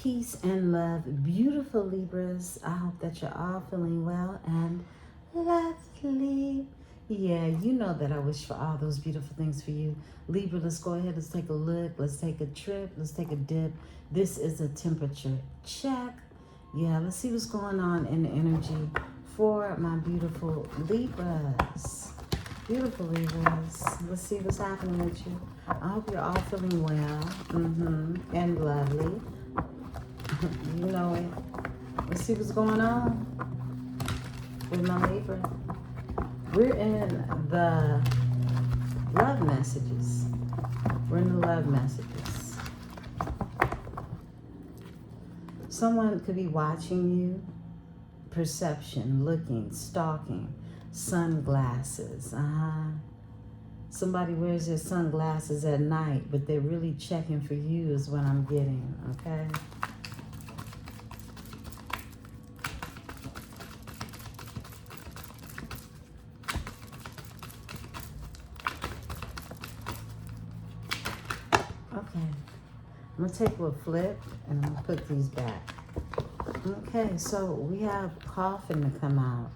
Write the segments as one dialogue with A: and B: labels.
A: Peace and love, beautiful Libras. I hope that you're all feeling well and lovely. Yeah, you know that I wish for all those beautiful things for you. Libra, let's go ahead. Let's take a look. Let's take a trip. Let's take a dip. This is a temperature check. Yeah, let's see what's going on in the energy for my beautiful Libras. Beautiful Libras. Let's see what's happening with you. I hope you're all feeling well and lovely. You know it. Let's see what's going on with my Libra. We're in the love messages. We're in the love messages. Someone could be watching you. Perception, looking, stalking, sunglasses. Somebody wears their sunglasses at night, but they're really checking for you is what I'm getting, okay? Okay, I'm going to take a flip and I'm going to put these back. Okay, so we have coffin to come out.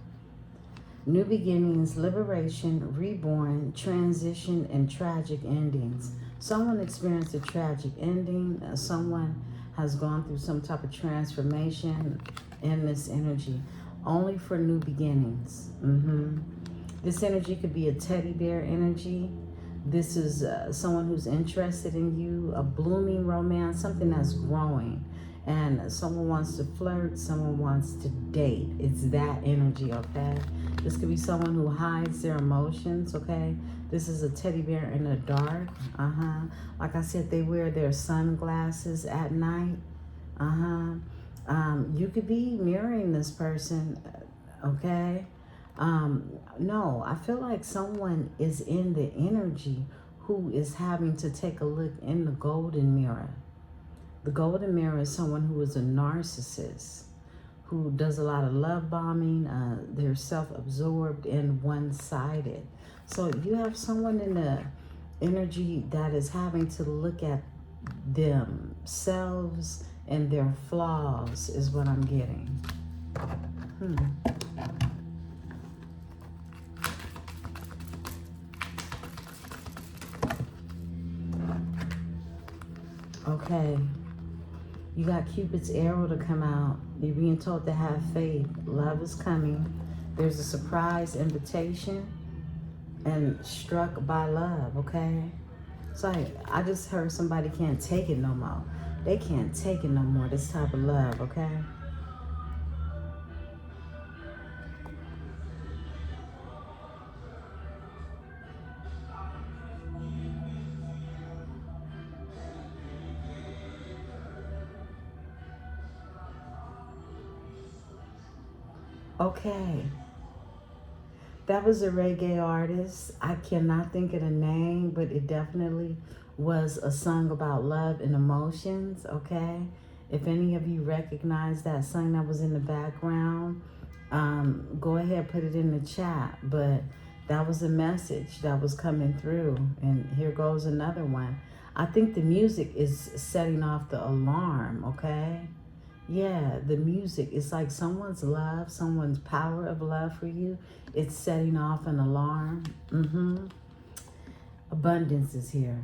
A: New beginnings, liberation, reborn, transition, and tragic endings. Someone experienced a tragic ending. Someone has gone through some type of transformation in this energy. Only for new beginnings. This energy could be a teddy bear energy. This is someone who's interested in you, a blooming romance, something that's growing. And someone wants to flirt, someone wants to date. It's that energy, okay? This could be someone who hides their emotions, okay? This is a teddy bear in the dark, Like I said, they wear their sunglasses at night, You could be mirroring this person, okay? No, I feel like someone is in the energy who is having to take a look in the golden mirror. The golden mirror is someone who is a narcissist, who does a lot of love bombing. They're self-absorbed and one-sided. So you have someone in the energy that is having to look at themselves and their flaws is what I'm getting. Okay. You got Cupid's arrow to come out. You're being told to have faith. Love is coming. There's a surprise invitation and struck by love, okay? It's like, I just heard somebody can't take it no more. They can't take it no more, this type of love, okay? Okay. That was a reggae artist. I cannot think of the name, but it definitely was a song about love and emotions, okay? If any of you recognize that song that was in the background, go ahead, put it in the chat. But that was a message that was coming through. And here goes another one. I think the music is setting off the alarm, okay? Yeah, the music, it's like someone's love, someone's power of love for you. It's setting off an alarm. Abundance is here.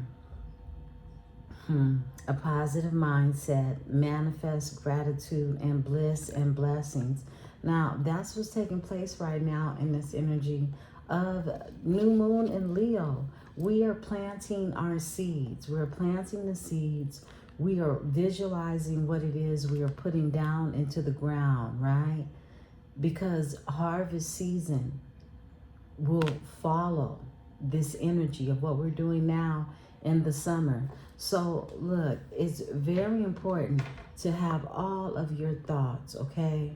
A: A positive mindset, manifest gratitude and bliss and blessings. Now, that's what's taking place right now in this energy of new moon in Leo. We are planting our seeds. We're planting the seeds. We are visualizing what it is we are putting down into the ground, right? Because harvest season will follow this energy of what we're doing now in the summer. So look, it's very important to have all of your thoughts, okay?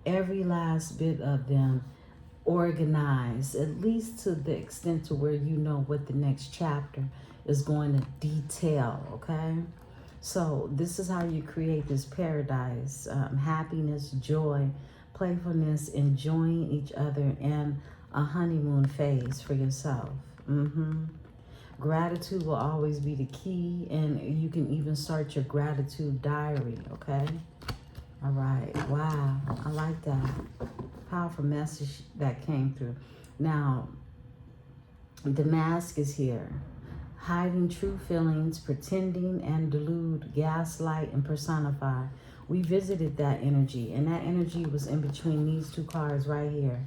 A: Every last bit of them organized, at least to the extent to where you know what the next chapter is going to detail, okay? So this is how you create this paradise, happiness, joy, playfulness, enjoying each other, and a honeymoon phase for yourself. Gratitude will always be the key, and you can even start your gratitude diary, okay? All right. Wow. I like that. Powerful message that came through. Now, the mask is here. Hiding true feelings, pretending and delude, gaslight and personify. We visited that energy, and that energy was in between these two cards right here.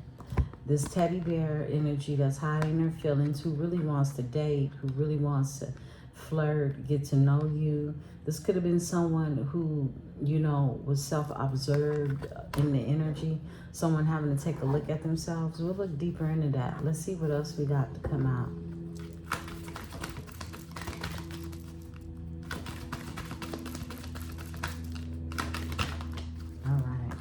A: This teddy bear energy that's hiding their feelings, who really wants to date, who really wants to flirt, get to know you. This could have been someone who, you know, was self-observed in the energy. Someone having to take a look at themselves. We'll look deeper into that. Let's see what else we got to come out. All right.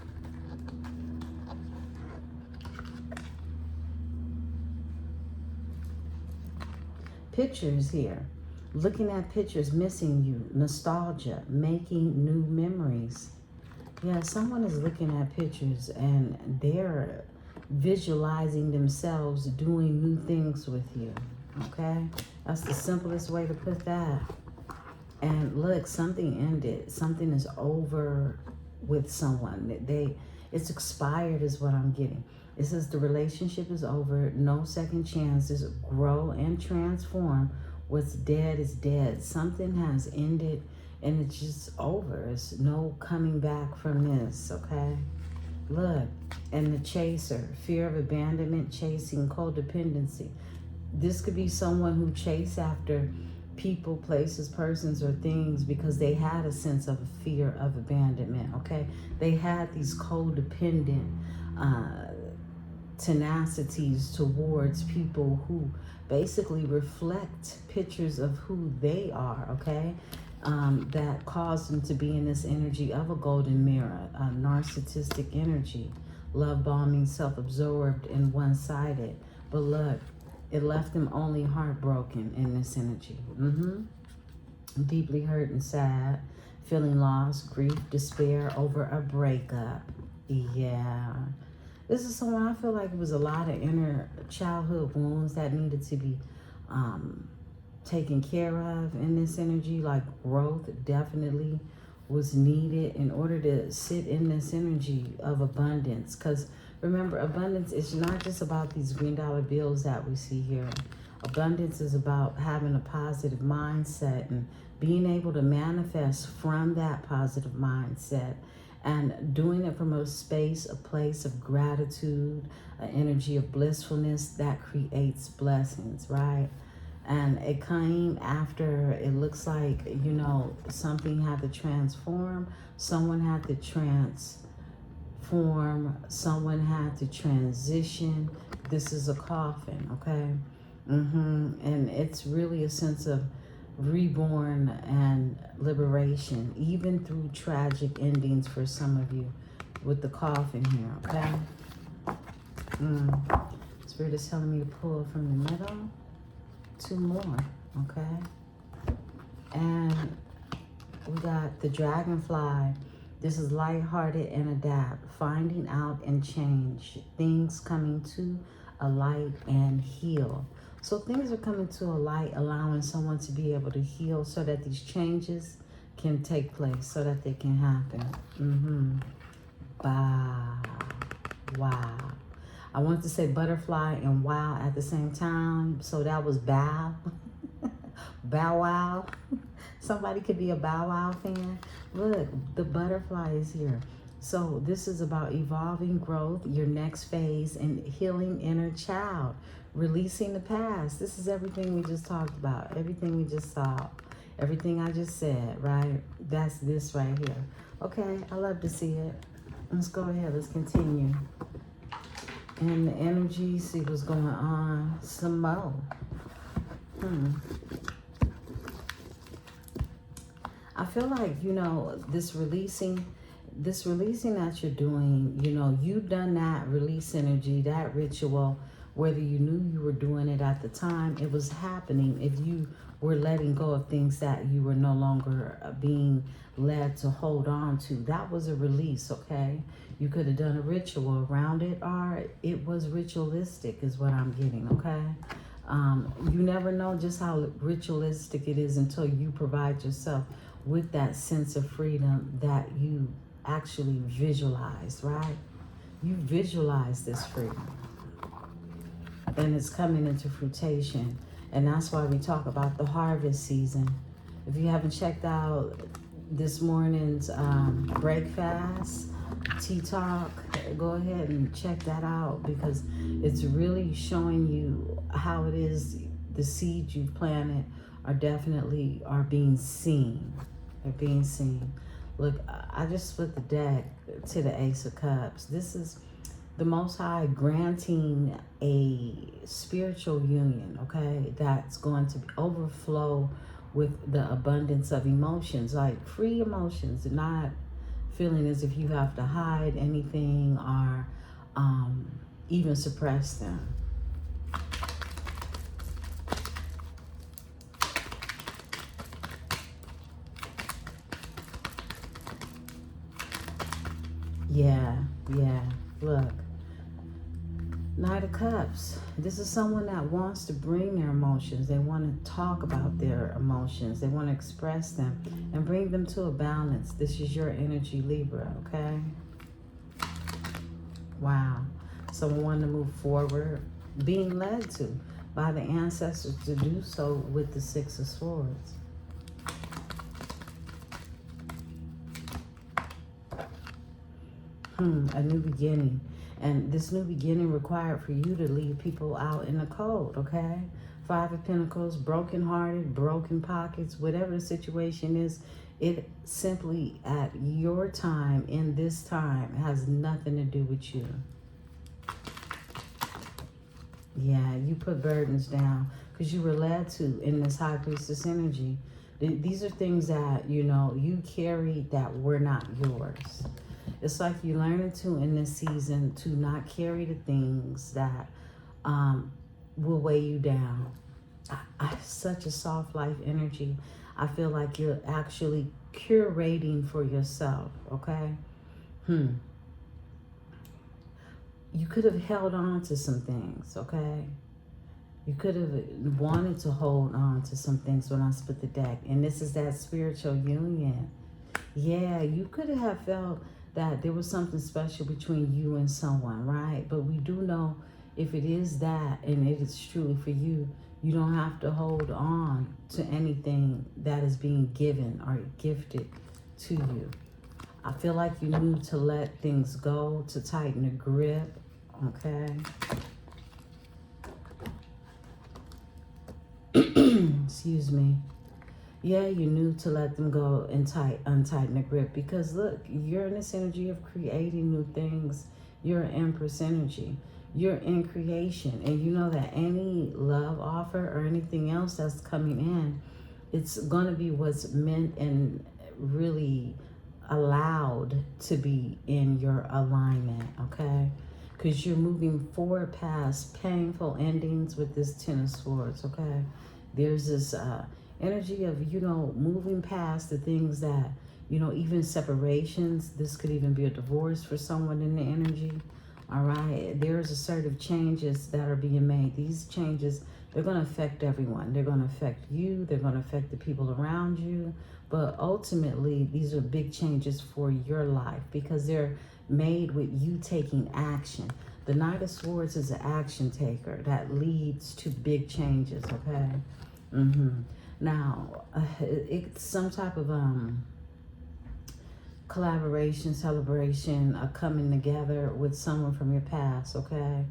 A: Pictures here. Looking at pictures, missing you, nostalgia, making new memories. Yeah, someone is looking at pictures and they're visualizing themselves doing new things with you. Okay? That's the simplest way to put that. And look, something ended. Something is over with someone. It's expired is what I'm getting. It says the relationship is over. No second chances. Grow and transform. What's dead is dead. Something has ended and it's just over. It's no coming back from this, okay? Look, and the chaser, fear of abandonment, chasing, codependency. This could be someone who chased after people, places, persons, or things because they had a sense of fear of abandonment, okay? They had these codependent tenacities towards people who basically reflect pictures of who they are, okay? That caused them to be in this energy of a golden mirror, a narcissistic energy, love bombing, self-absorbed, and one-sided. But look, it left them only heartbroken in this energy. Deeply hurt and sad, feeling lost, grief, despair over a breakup. Yeah. This is someone, I feel like it was a lot of inner childhood wounds that needed to be taken care of in this energy. Like growth definitely was needed in order to sit in this energy of abundance. Because remember, abundance is not just about these green dollar bills that we see here. Abundance is about having a positive mindset and being able to manifest from that positive mindset and doing it from a space, a place of gratitude, an energy of blissfulness that creates blessings, right? And it came after, it looks like, you know, something had to transform, someone had to transform, someone had to transition. This is a coffin, okay? And it's really a sense of reborn and liberation, even through tragic endings for some of you with the coffin here, okay? Spirit is telling me to pull from the middle. Two more, okay? And we got the dragonfly. This is lighthearted and adapt, finding out and change, things coming to a light and heal. So things are coming to a light, allowing someone to be able to heal so that these changes can take place, so that they can happen. Wow. I wanted to say butterfly and wow at the same time, so that was bow. Bow wow. Somebody could be a Bow Wow fan. Look, the butterfly is here. So this is about evolving growth, your next phase, and healing inner child, releasing the past. This is everything we just talked about, everything we just saw, everything I just said, right? That's this right here. Okay, I love to see it. Let's go ahead, let's continue. And the energy, see what's going on. Some more. I feel like, you know, this releasing that you're doing, you know, you've done that release energy, that ritual, whether you knew you were doing it at the time, it was happening. If you were letting go of things that you were no longer being led to hold on to, that was a release, okay? You could have done a ritual around it, or it was ritualistic is what I'm getting, okay? You never know just how ritualistic it is until you provide yourself with that sense of freedom that you actually visualize, right? You visualize this freedom, and it's coming into fruition. And that's why we talk about the harvest season. If you haven't checked out this morning's break fast, tea talk, go ahead and check that out, because it's really showing you how it is the seeds you've planted are being seen. They're being seen. Look, I just split the deck to the Ace of Cups. This is the Most High granting a spiritual union, okay, that's going to overflow with the abundance of emotions, like free emotions, not feeling as if you have to hide anything or even suppress them. Yeah, look. Knight of Cups. This is someone that wants to bring their emotions. They want to talk about their emotions. They want to express them and bring them to a balance. This is your energy, Libra, okay? Wow. Someone wanting to move forward, being led to by the ancestors to do so with the Six of Swords. A new beginning. And this new beginning required for you to leave people out in the cold, okay? Five of Pentacles, broken-hearted, broken pockets, whatever the situation is, it simply at your time, in this time, has nothing to do with you. Yeah, you put burdens down because you were led to in this High Priestess energy. These are things that, you know, you carry that were not yours. It's like you learning to, in this season, to not carry the things that will weigh you down. Such a soft life energy. I feel like you're actually curating for yourself, okay? You could have held on to some things, okay? You could have wanted to hold on to some things when I split the deck. And this is that spiritual union. Yeah, you could have felt that there was something special between you and someone, right? But we do know if it is that, and it is truly for you, you don't have to hold on to anything that is being given or gifted to you. I feel like you need to let things go, to tighten the grip, okay? Excuse me. Yeah, you knew to let them go and untighten the grip, because look, you're in this energy of creating new things. You're an Empress energy. You're in creation, and you know that any love offer or anything else that's coming in, it's going to be what's meant and really allowed to be in your alignment, okay? Because you're moving forward past painful endings with this Ten of Swords, okay? There's this energy of, you know, moving past the things that, you know, even separations. This could even be a divorce for someone in the energy. All right. There's assertive changes that are being made. These changes, they're going to affect everyone. They're going to affect you. They're going to affect the people around you. But ultimately, these are big changes for your life because they're made with you taking action. The Knight of Swords is an action taker that leads to big changes, okay? Now, it's some type of collaboration, celebration, a coming together with someone from your past, okay?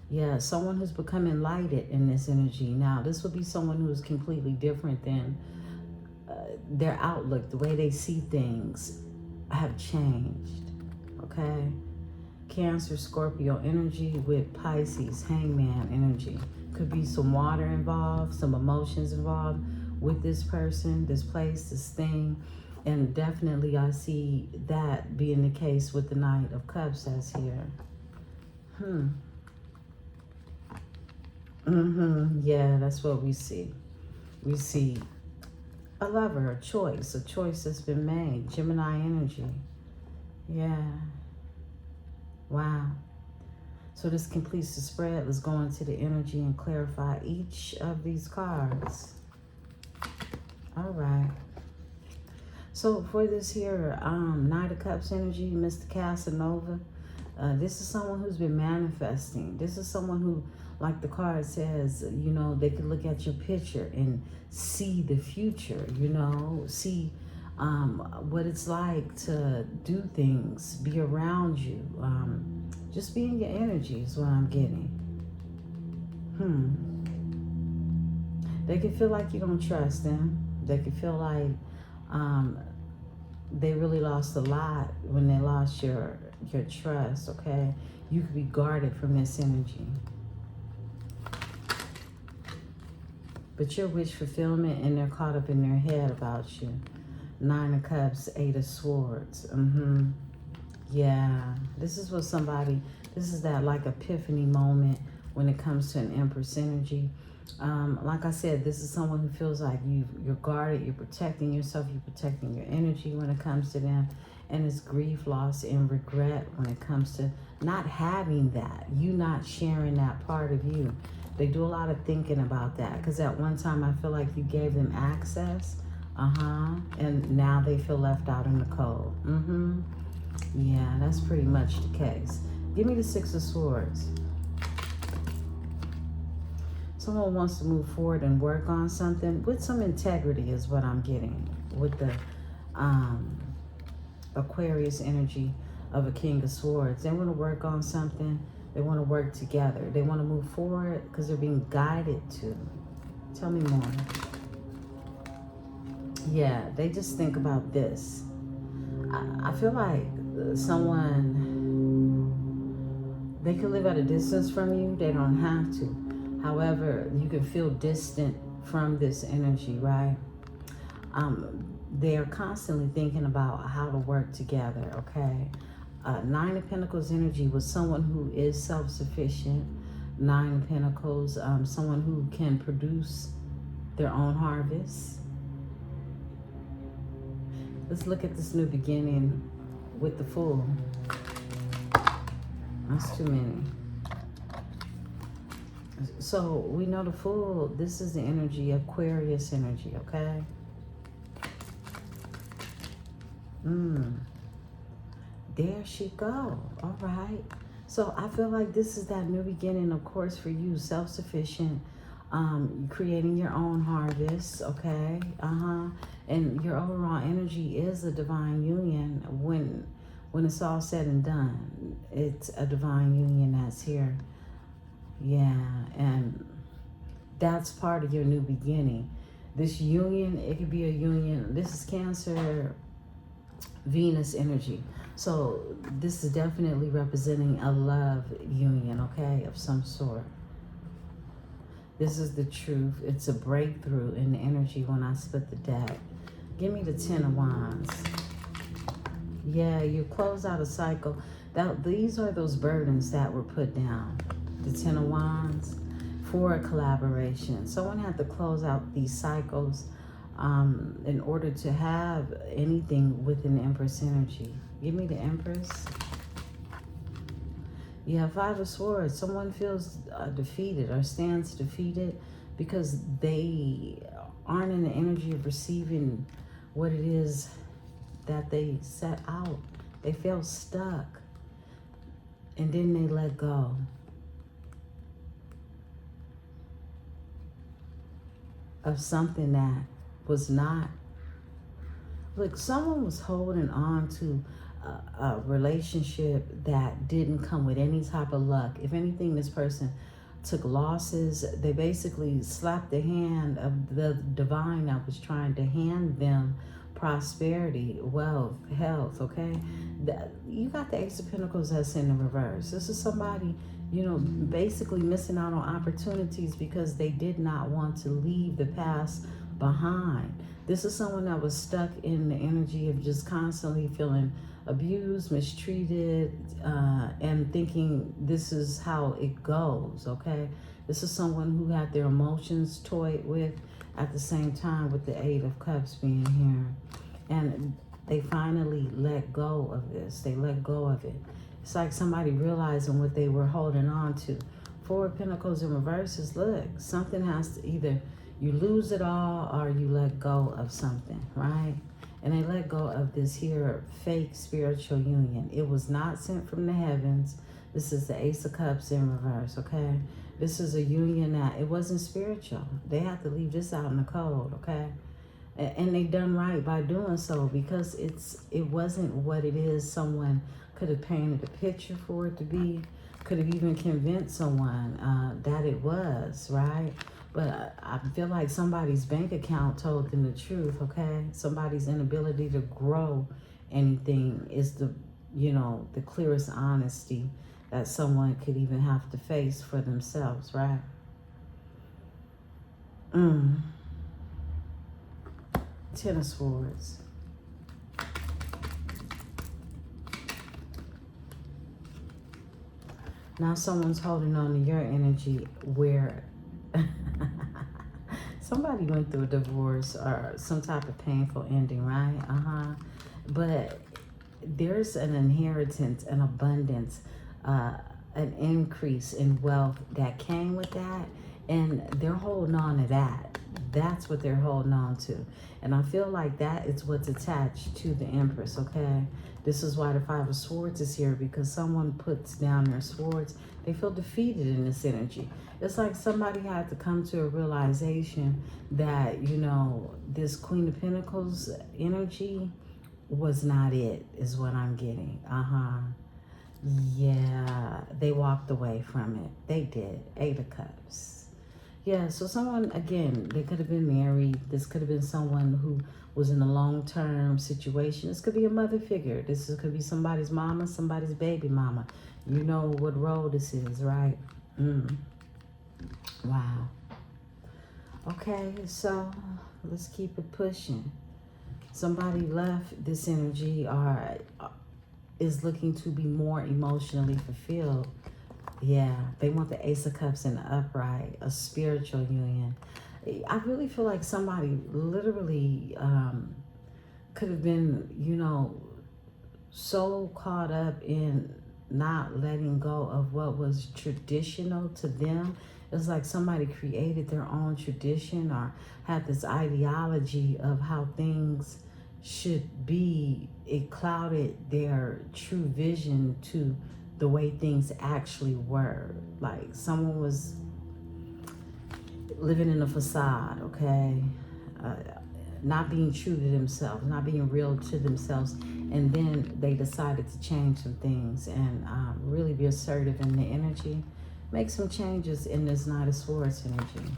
A: Yeah, someone who's become enlightened in this energy. Now, this would be someone who is completely different than their outlook, the way they see things have changed, okay? Cancer, Scorpio energy with Pisces, Hangman energy. Could be some water involved, some emotions involved with this person, this place, this thing. And definitely I see that being the case with the Knight of Cups that's here. Yeah, that's what we see. We see a lover, a choice that's been made. Gemini energy. Yeah. Wow. So this completes the spread. Let's go into the energy and clarify each of these cards. All right. So for this here, Knight of Cups energy, Mr. Casanova, this is someone who's been manifesting. This is someone who, like the card says, you know, they could look at your picture and see the future, you know, see what it's like to do things, be around you. Just be in your energy is what I'm getting. They can feel like you don't trust them. They can feel like they really lost a lot when they lost your trust, okay? You could be guarded from this energy. But your wish fulfillment, and they're caught up in their head about you. 9 of Cups, 8 of Swords. Yeah, this is what somebody, this is that like epiphany moment when it comes to an Empress energy. Like I said, this is someone who feels like you're guarded, you're protecting yourself, you're protecting your energy when it comes to them. And it's grief, loss, and regret when it comes to not having that, you not sharing that part of you. They do a lot of thinking about that because at one time I feel like you gave them access, and now they feel left out in the cold. Yeah, that's pretty much the case. Give me the 6 of Swords. Someone wants to move forward and work on something with some integrity is what I'm getting with the Aquarius energy of a King of Swords. They want to work on something. They want to work together. They want to move forward because they're being guided to. Tell me more. Yeah, they just think about this. I feel like someone, they could live at a distance from you. They don't have to. However, you can feel distant from this energy, right? They're constantly thinking about how to work together, okay? 9 of Pentacles energy was someone who is self-sufficient. 9 of Pentacles, someone who can produce their own harvest. Let's look at this new beginning with the Fool. That's too many. So we know the Fool, this is the energy, Aquarius energy, okay? There she go. All right. So I feel like this is that new beginning, of course, for you, self-sufficient, creating your own harvest, okay? And your overall energy is a divine union. When it's all said and done, it's a divine union that's here. Yeah, and that's part of your new beginning. This union, it could be a union. This is Cancer, Venus energy. So this is definitely representing a love union, okay, of some sort. This is the truth. It's a breakthrough in the energy when I split the deck. Give me the 10 of Wands. Yeah, you close out a cycle. These are those burdens that were put down. The 10 of Wands for a collaboration. Someone had to close out these cycles in order to have anything with an Empress energy. Give me the Empress. You have 5 of Swords. Someone feels defeated or stands defeated because they aren't in the energy of receiving what it is that they set out. They feel stuck. And then they let go. Of something that was not. Look, someone was holding on to a relationship that didn't come with any type of luck. If anything, this person took losses. They basically slapped the hand of the divine that was trying to hand them prosperity, wealth, health, okay? You got the Ace of Pentacles that's in the reverse. This is somebody, you know, basically missing out on opportunities because they did not want to leave the past behind. This is someone that was stuck in the energy of just constantly feeling abused, mistreated, and thinking this is how it goes, okay? This is someone who had their emotions toyed with at the same time with the 8 of Cups being here. And they finally let go of this. They let go of it. It's like somebody realizing what they were holding on to. Four of Pentacles in reverse is, look, something has to, either you lose it all or you let go of something, right? And they let go of this here fake spiritual union. It was not sent from the heavens. This is the Ace of Cups in reverse, okay? This is a union that it wasn't spiritual. They have to leave this out in the cold, okay? And they done right by doing so, because it wasn't what it is. Someone could have painted a picture for it to be, could have even convinced someone that it was, right? But I feel like somebody's bank account told them the truth, okay? Somebody's inability to grow anything is the, the clearest honesty that someone could even have to face for themselves, right? Ten of Swords. Now someone's holding on to your energy where somebody went through a divorce or some type of painful ending, right? But there's an inheritance, an abundance, an increase in wealth that came with that, and they're holding on to that. That's what they're holding on to. And I feel like that is what's attached to the Empress, okay? This is why the Five of Swords is here, because someone puts down their swords. They feel defeated in this energy. It's like somebody had to come to a realization that, this Queen of Pentacles energy was not it, is what I'm getting. Yeah, they walked away from it. They did. Eight of Cups. Yeah, so someone, again, they could have been married. This could have been someone who was in a long-term situation. This could be a mother figure. Could be somebody's mama, somebody's baby mama. You know what role this is, right? Wow. Okay, so let's keep it pushing. Somebody left this energy or is looking to be more emotionally fulfilled. Yeah, they want the Ace of Cups in the upright, a spiritual union. I really feel like somebody literally could have been, so caught up in not letting go of what was traditional to them. It's like somebody created their own tradition or had this ideology of how things should be. It clouded their true vision to the way things actually were. Like someone was living in a facade, okay? Not being true to themselves, not being real to themselves. And then they decided to change some things and really be assertive in the energy. Make some changes in this Knight of Swords energy.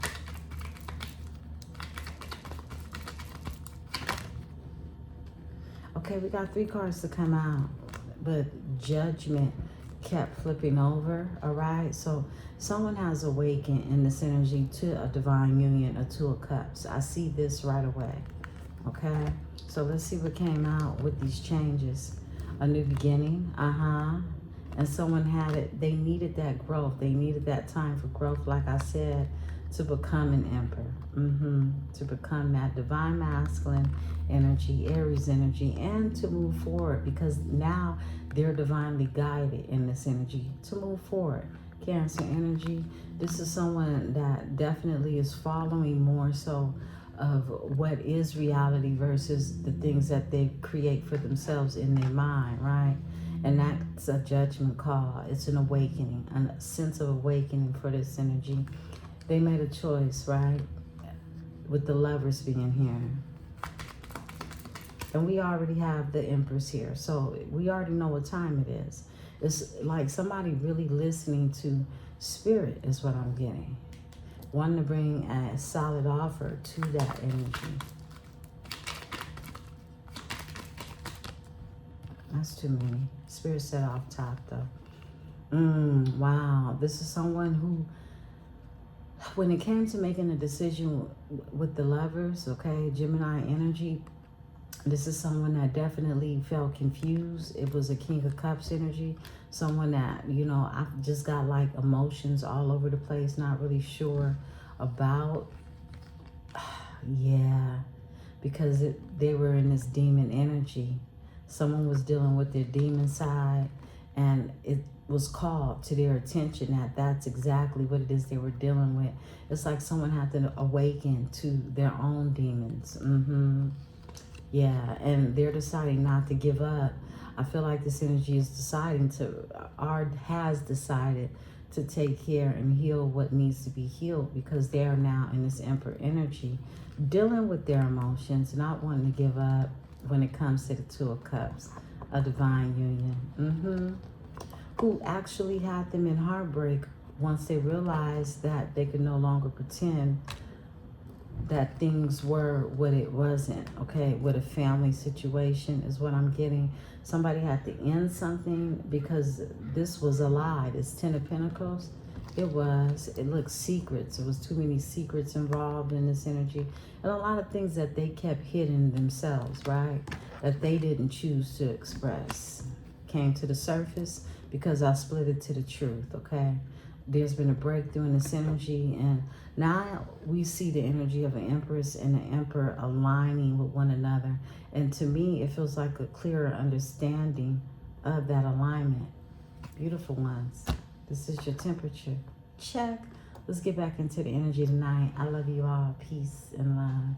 A: Okay, we got 3 cards to come out, but Judgment kept flipping over, all right? So someone has awakened in this energy to a divine union, a Two of Cups. I see this right away, okay? So let's see what came out with these changes. A new beginning, and someone had it, they needed that growth. They needed that time for growth, like I said, to become an emperor, to become that divine masculine energy, Aries energy, and to move forward, because now they're divinely guided in this energy to move forward. Cancer energy, this is someone that definitely is following more so of what is reality versus the things that they create for themselves in their mind, right? And that's a judgment call. It's an awakening, a sense of awakening for this energy. They made a choice, right? With the Lovers being here. And we already have the Empress here. So we already know what time it is. It's like somebody really listening to spirit is what I'm getting. Wanting to bring a solid offer to that energy. That's too many. Spirit said off top though. Wow. This is someone who, when it came to making a decision with the Lovers, okay, Gemini energy, this is someone that definitely felt confused. It was a King of Cups energy. Someone that, I've just got like emotions all over the place, not really sure about. Yeah, because they were in this demon energy. Someone was dealing with their demon side, And it was called to their attention that that's exactly what it is they were dealing with. It's like someone had to awaken to their own demons. Yeah, and they're deciding not to give up. I feel like this energy is deciding to, or has decided to take care and heal what needs to be healed, because they are now in this Emperor energy, dealing with their emotions, not wanting to give up when it comes to the Two of Cups, a divine union. Who actually had them in heartbreak once they realized that they could no longer pretend that things were what it wasn't, okay? With a family situation is what I'm getting. Somebody had to end something because this was a lie. This Ten of Pentacles, it looked secrets. There was too many secrets involved in this energy. And a lot of things that they kept hidden themselves, right? That they didn't choose to express. Came to the surface because I split it to the truth, okay? There's been a breakthrough in this energy, and now we see the energy of an Empress and an Emperor aligning with one another. And to me, it feels like a clearer understanding of that alignment. Beautiful ones. This is your temperature. Check. Let's get back into the energy tonight. I love you all. Peace and love.